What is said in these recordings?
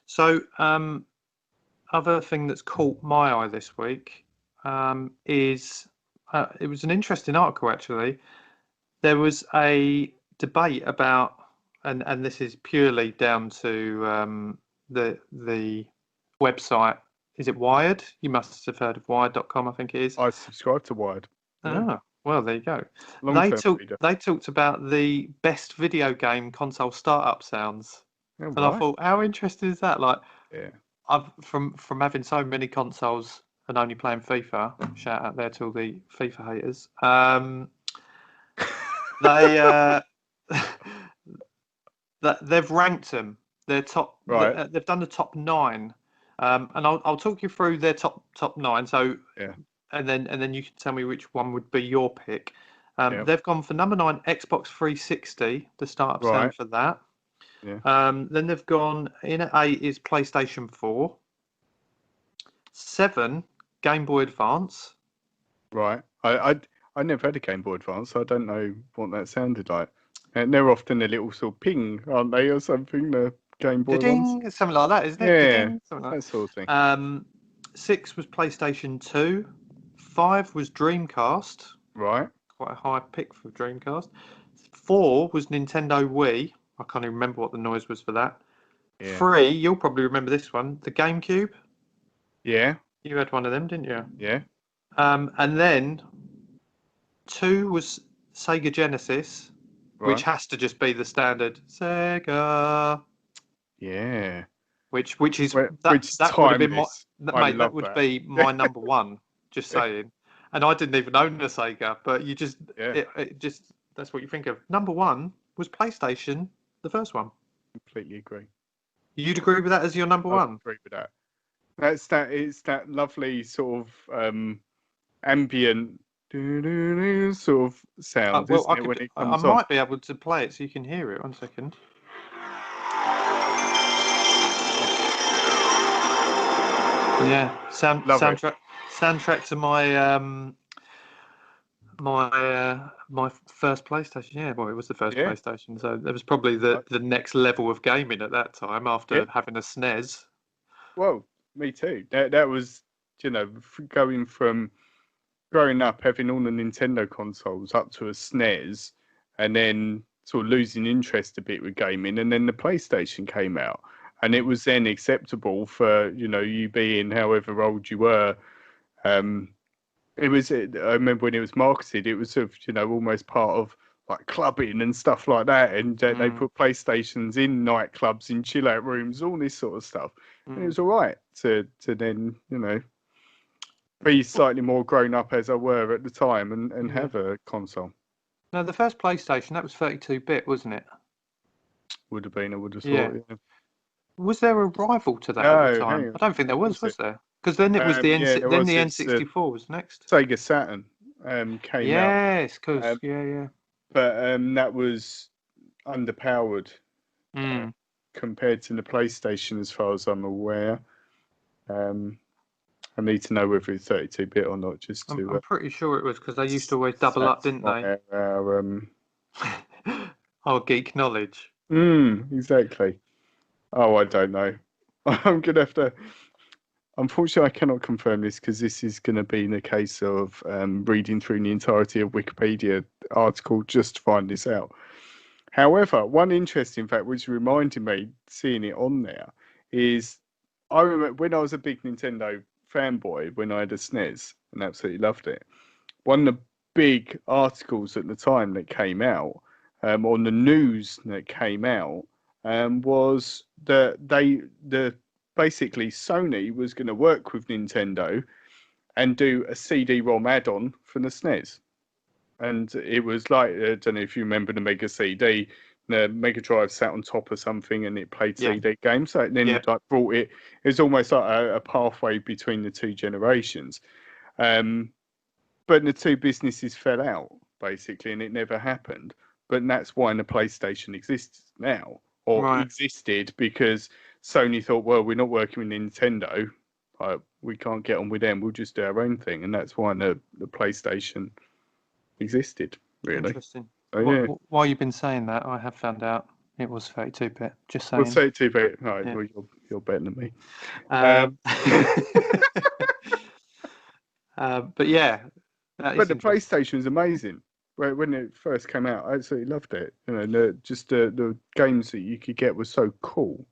So, other thing that's caught my eye this week is it was an interesting article actually. There was a debate about, and this is purely down to the website. Is it Wired? You must have heard of Wired.com, I think it is. I subscribe to Wired. Ah, well, there you go. Long-term reader. They talked about the best video game console startup sounds, Oh, and I right. thought, how interesting is that? Like, Yeah. I've from having so many consoles and only playing FIFA. Shout out there to all the FIFA haters. They they've ranked them. They're top. Right. They've done the top 9, and I'll talk you through their top 9. So Yeah. and then you can tell me which one would be your pick. Yeah. They've gone for number 9, Xbox 360, the startup sound Right. for that. Yeah. Then they've gone in at 8 is PlayStation 4. 7, Game Boy Advance. Right. I never had a Game Boy Advance, so I don't know what that sounded like. And they're often a little sort of ping, aren't they, or something? The Game Boy ones. Ding, something like that, isn't it? Yeah. Ding, something like That sort of thing. that. 6 was PlayStation 2. 5 was Dreamcast. Right. Quite a high pick for Dreamcast. 4 was Nintendo Wii. I can't even remember what the noise was for that. Yeah. 3, you'll probably remember this one, the GameCube. Yeah. You had one of them, didn't you? Yeah. And then 2 was Sega Genesis, which Right. has to just be the standard Sega. Yeah. Which is Which is that would have been my timeless. I mate. That love would that. be my number one. Just saying. And I didn't even own a Sega, but you just Yeah. it just that's what you think of. Number one was PlayStation, the first one. Completely agree. You'd agree with that as your number I one? agree with that. It's that lovely sort of ambient sort of sound, Well, isn't it, when it I comes on? might be able to play it so you can hear it. 1 second. Yeah, Love it. soundtrack to my first PlayStation. Yeah, well, it was the first Yeah. PlayStation, so it was probably I, the next level of gaming at that time yeah. after having a SNES. Well, me too. That was, going from growing up having all the Nintendo consoles up to a SNES, and then sort of losing interest a bit with gaming, and then the PlayStation came out, and it was then acceptable for you being however old you were. I remember when it was marketed, it was sort of almost part of like clubbing and stuff like that, and they Mm, put PlayStations in nightclubs, in chill out rooms, all this sort of stuff, and it mm. was all right to then be slightly more grown up as I were at the time and Yeah. have a console. No, the first PlayStation, that was 32-bit, wasn't it? Would have been, I would have Yeah. thought. Yeah. Was there a rival to that at the No, hang time? I on. don't think there was Was it? there? Because then it was the Yeah, there then was. the It's N64 was next. Sega Saturn came out, Yes, because um, yeah. but that was underpowered Mm. compared to the PlayStation, as far as I'm aware. Um, I need to know whether it's 32-bit or not, just I'm to pretty sure it was because they used to always double up, didn't they? satisfy our. Oh, geek knowledge. Exactly. Oh, I don't know. I'm gonna have to. Unfortunately, I cannot confirm this because this is going to be in the case of reading through the entirety of Wikipedia article just to find this out. However, one interesting fact which reminded me seeing it on there is I remember when I was a big Nintendo fanboy when I had a SNES and absolutely loved it. One of the big articles at the time that came out on the news that came out was that basically Sony was going to work with Nintendo and do a CD-ROM add-on for the SNES. And it was like, I don't know if you remember the Mega CD, the Mega Drive sat on top of something and it played Yeah, CD games. So then yeah. like brought it was almost like a pathway between the two generations. But the two businesses fell out, basically, and it never happened. But that's why the PlayStation exists now, or Right. existed because Sony thought, well, we're not working with Nintendo. We can't get on with them. We'll just do our own thing. And that's why the PlayStation existed, really. Interesting. So, yeah. While you've been saying that, I have found out It was 32-bit. Just We'll saying. say 2-bit. All right, Yeah. well, you're better than me. But yeah, that But is the interesting. PlayStation was amazing. When it first came out, I absolutely loved it. You know, the games that you could get were so cool.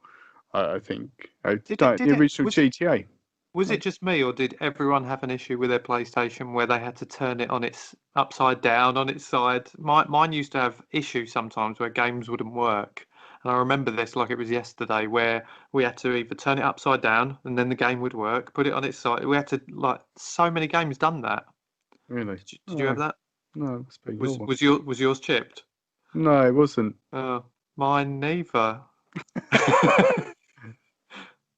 I think like Did the it original GTA. was it just me, or did everyone have an issue with their PlayStation where they had to turn it on its upside down on its side? Mine used to have issues sometimes where games wouldn't work. And I remember this like it was yesterday, where we had to either turn it upside down and then the game would work, put it on its side. We had to like so many games done that. Really? Did you have that? No, it must be your one. Was yours chipped? No, it wasn't. Mine neither.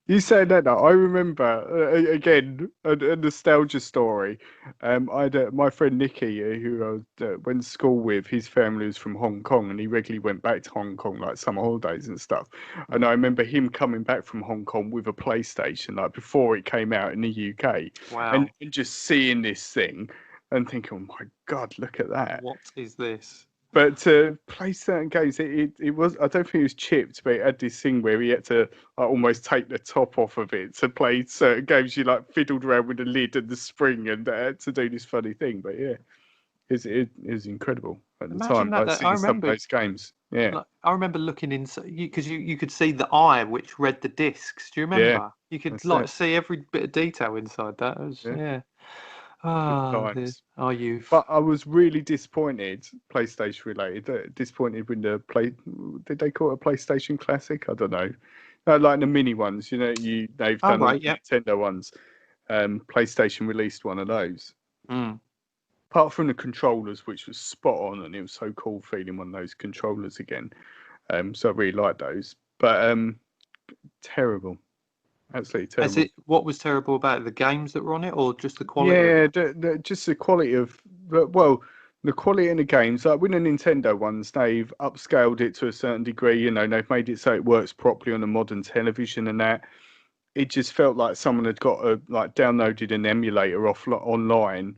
You said that now. I remember again a nostalgia story. I had my friend Nicky, who I went to school with. His family was from Hong Kong, and he regularly went back to Hong Kong like summer holidays and stuff. And I remember him coming back from Hong Kong with a PlayStation, like before it came out in the UK, Wow. and just seeing this thing and thinking, "Oh my God, look at that!" What is this? But to play certain games, it was, I don't think it was chipped, but it had this thing where he had to like, almost take the top off of it to play certain games. You like fiddled around with the lid and the spring and to do this funny thing. But yeah, it was incredible at the Imagine time, that. like That I seeing some of remember. those games. Yeah, Like, I remember looking inside because you could see the eye which read the discs. Do you yeah, remember? You could that's like it. see every bit of detail inside that. It was, Yeah, yeah. good Ah, times. our youth. But I was really disappointed, PlayStation related, disappointed when did they call it a PlayStation Classic? I don't know. Like the mini ones, you know, they've Oh done all right, the yeah. Nintendo ones. PlayStation released one of those. Mm. Apart from the controllers, which was spot on, and it was so cool feeling one of those controllers again. So I really like those. But terrible, absolutely As terrible. it, what was terrible about it? The games that were on it, or just the quality of Yeah, it? just the quality of well, the quality in the games. Like with the Nintendo ones, they've upscaled it to a certain degree. You know, they've made it so it works properly on a modern television and that. It just felt like someone had got downloaded an emulator online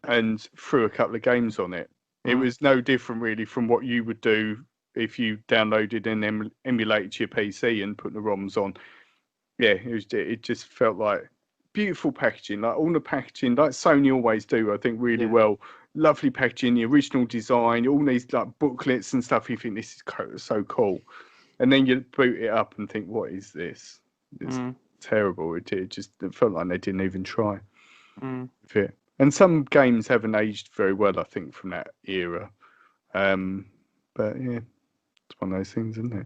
and threw a couple of games on it. It Mm. was no different really from what you would do if you downloaded and emulated to your PC and put the ROMs on. Yeah, it just felt like beautiful packaging, like all the packaging, like Sony always do, I think really Yeah. well. Lovely packaging, the original design, all these like booklets and stuff. You think this is so cool, and then you boot it up and think, what is this? It's Mm. terrible. It felt like they didn't even try Mm. with it. And some games haven't aged very well, I think, from that era. But yeah, it's one of those things, isn't it?